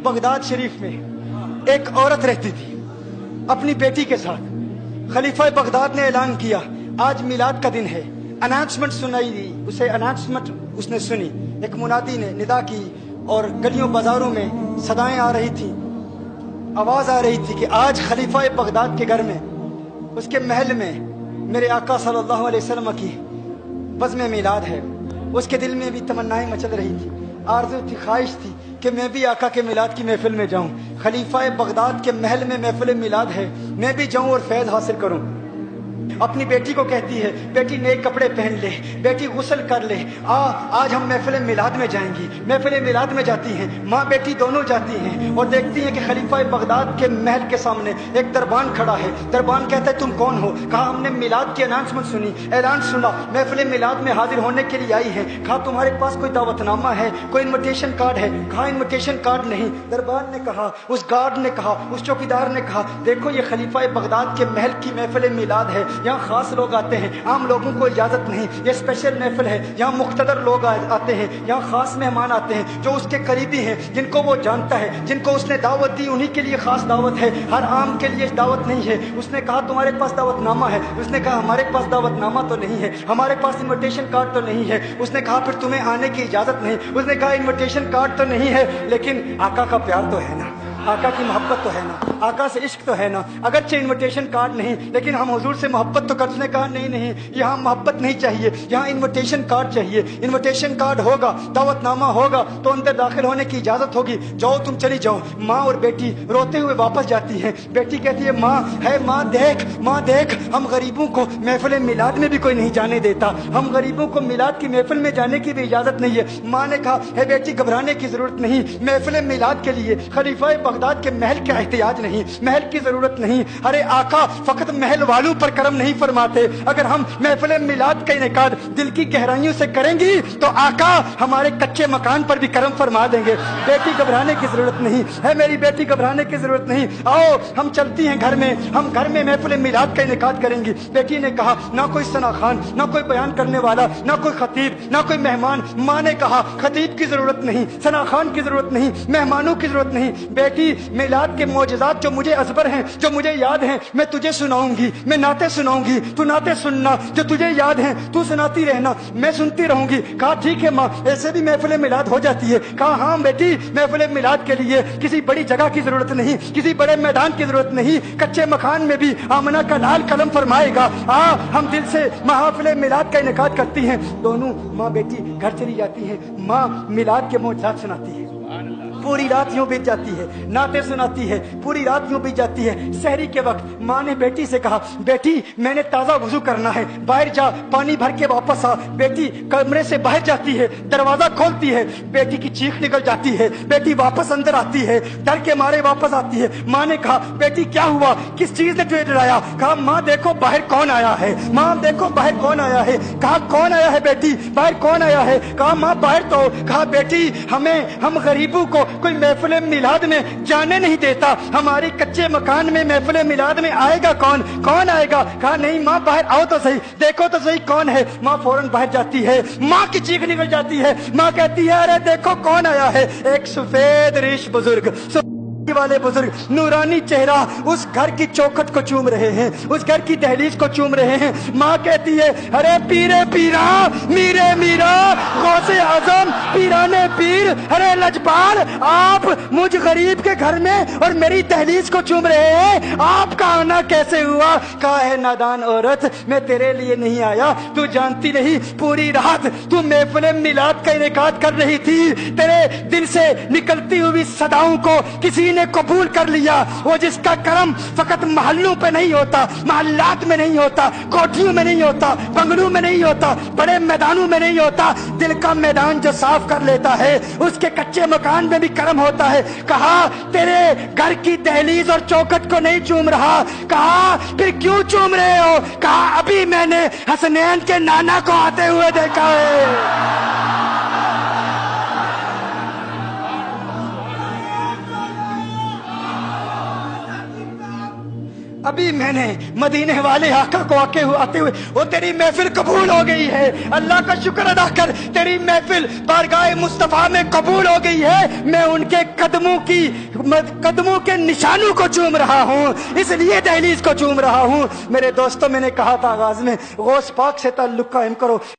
Baghdad शरीफ में एक औरत रहती थी अपनी बेटी के साथ। खलीफा बगदाद ने ऐलान किया आज मिलाद का दिन है। अनाउंसमेंट सुनाई दी उसे, अनाउंसमेंट उसने सुनी, एक मुनादी ने निदा की और गलियों बाजारों में सदाएं आ रही थी, आवाज आ रही थी कि आज खलीफा बगदाद के घर में, उसके महल में मेरे आका सल्लल्लाहु अलैहि वसल्लम की बज़्म मिलाद है। उसके दिल में भी तमन्नाएं मचल रही थी, आरज़ू थी, ख्वाहिश थी कि मैं भी आका के मिलाद की महफिल में जाऊं। खलीफा बगदाद के महल में महफिल मिलाद है, मैं भी जाऊं और फैज़ हासिल करूं। अपनी बेटी को कहती है बेटी नए कपड़े पहन ले, बेटी गुस्ल कर ले, आज हम महफिल मिलाद में जाएंगी। महफिल मिलाद में जाती हैं, माँ बेटी दोनों जाती हैं और देखती हैं कि खलीफा बगदाद के महल के सामने एक दरबान खड़ा है। दरबान कहता है तुम कौन हो? कहा हमने मिलाद की अनाउंसमेंट सुनी, ऐलान सुना, महफिल मिलाद में हाजिर होने के लिए आई है। कहा तुम्हारे पास कोई दावतनामा है, कोई इन्विटेशन कार्ड है? कहा इन्विटेशन कार्ड नहीं। दरबान ने कहा, उस गार्ड ने कहा, उस चौकीदार ने कहा देखो ये खलीफा बगदाद के महल की महफिल मिलाद है, यहाँ खास लोग आते हैं, आम लोगों को इजाजत नहीं, ये स्पेशल महफिल है, यहाँ मुख्तदर लोग आते हैं, यहाँ खास मेहमान आते हैं जो उसके करीबी हैं, जिनको वो जानता है, जिनको उसने दावत दी, उन्हीं के लिए खास दावत है, हर आम के लिए दावत नहीं है। उसने कहा तुम्हारे पास दावतनामा है? उसने कहा हमारे पास दावतनामा तो नहीं है, हमारे पास इन्विटेशन कार्ड तो नहीं है। उसने कहा फिर तुम्हें आने की इजाजत नहीं। उसने कहा इन्विटेशन कार्ड तो नहीं है लेकिन आका का प्यार तो है ना, आका की मोहब्बत तो है ना, आका से इश्क तो है ना। अगरचे इन्विटेशन कार्ड नहीं लेकिन हम हुजूर से मोहब्बत तो करने। कहा नहीं नहीं, यहाँ मोहब्बत नहीं चाहिए, यहाँ इन्विटेशन कार्ड चाहिए। इन्विटेशन कार्ड होगा, दावतनामा होगा तो अंदर दाखिल होने की इजाजत होगी। जाओ तुम चली जाओ। माँ और बेटी रोते हुए वापस जाती हैं। बेटी कहती है माँ है, माँ देख हम गरीबों को महफिल मिलाद में भी कोई नहीं जाने देता, हम गरीबों को मिलाद की महफिल में जाने की भी इजाजत नहीं है। माँ ने कहा है बेटी घबराने की जरूरत नहीं, महफिल मिलाद के लिए खलीफा बगदाद के महल का एहतियाज नहीं, महल की जरूरत नहीं। अरे आका फकत महल वालों पर करम नहीं फरमाते, अगर हम महफिल मिलाद का इनेकाद दिल की गहराइयों से करेंगी तो आका हमारे कच्चे मकान पर भी करम फरमा देंगे। बेटी घबराने की जरूरत नहीं है, मेरी बेटी घबराने की जरूरत नहीं, आओ हम चलती हैं घर में, हम घर में महफिल मिलाद का इनेकाद करेंगी। बेटी ने कहा ना कोई सना खान, ना कोई बयान करने वाला, ना कोई खतीब, ना कोई मेहमान। माँ ने कहा खतीब की जरूरत नहीं, सना खान की जरूरत नहीं, मेहमानों की जरूरत नहीं। बेटी मिलाद के मौजज़ात जो मुझे असबर हैं, जो मुझे याद हैं, मैं तुझे सुनाऊंगी, मैं नाते सुनाऊंगी, तू नाते सुनना, जो तुझे याद हैं तू सुनाती रहना, मैं सुनती रहूंगी। कहा ठीक है माँ, ऐसे भी महफिल मिलाद हो जाती है। कहा हाँ बेटी, महफिल मिलाद के लिए किसी बड़ी जगह की जरूरत नहीं, किसी बड़े मैदान की जरूरत नहीं, कच्चे मकान में भी आमना का लाल कलम फरमाएगा। हम दिल से महफिल मिलाद का इनेकाद करती हैं। दोनों माँ बेटी घर चली जाती हैं। माँ मिलाद के मौजज़ात सुनाती है, पूरी रात यूं बीत जाती है, नाते सुनाती है, पूरी रात यूं बीत जाती है। सहरी के वक्त माँ ने बेटी से कहा बेटी मैंने ताज़ा वुजू करना है, बाहर जा पानी भर के वापस आ। बेटी कमरे से बाहर जाती है, दरवाजा खोलती है, बेटी की चीख निकल जाती है, बेटी वापस अंदर आती है, डर के मारे वापस आती है। माँ ने कहा बेटी क्या हुआ, किस चीज ने तुझे डराया? कहा माँ देखो बाहर कौन आया है, माँ देखो बाहर कौन आया है। कहा कौन आया है बेटी, बाहर कौन आया है? कहा माँ बाहर तो। कहा बेटी हम गरीबों को कोई महफिल मिलाद में जाने नहीं देता, हमारी कच्चे मकान में महफिल मिलाद में आएगा कौन आएगा? कहा नहीं माँ बाहर आओ तो सही, देखो तो सही कौन है। माँ फौरन बाहर जाती है, माँ की चीख निकल जाती है। माँ कहती है अरे देखो कौन आया है, एक सफेद रीश बुजुर्ग वाले बुजुर्ग, नूरानी चेहरा उस घर की चौखट को चूम रहे हैं, उस घर की दहलीज को चूम रहे हैं। माँ कहती है अरे पीरे पीरा, मीरे मीरा, गौसे आजम, पीराने पीर, अरे लजपाल, आप मुझ गरीब के घर में और मेरी दहलीज को चूम रहे हैं, आपका आना कैसे हुआ? कहा है नादान औरत, मैं तेरे लिए नहीं आया, तू जानती नहीं पूरी रात तू महफिल मिलाद का इनेकाद कर रही थी, तेरे दिल से निकलती हुई सदाओं को किसी ने कबूल कर लिया। वो जिसका करम फकत महल्लों पे नहीं होता, महल्लात में नहीं होता, कोठियों में नहीं होता, बंगलों में नहीं होता, बड़े मैदानों में नहीं होता, दिल का मैदान जो साफ कर लेता है उसके कच्चे मकान में भी करम होता है। कहा तेरे घर की दहलीज और चौखट को नहीं चूम रहा। कहा फिर क्यों चूम रहे हो? कहा अभी मैंने हसनैन के नाना को आते हुए देखा है। ابھی میں نے مدینے والے آقا کو آتے ہوئے وہ تیری محفل قبول ہو گئی ہے، اللہ کا شکر ادا کر، تیری محفل بارگاہ مصطفیٰ میں قبول ہو گئی ہے، میں ان کے قدموں کے نشانوں کو چوم رہا ہوں، اس لیے دہلیز کو چوم رہا ہوں۔ میرے دوستوں، میں نے کہا تھا آغاز میں، غوث پاک سے تعلق قائم کرو۔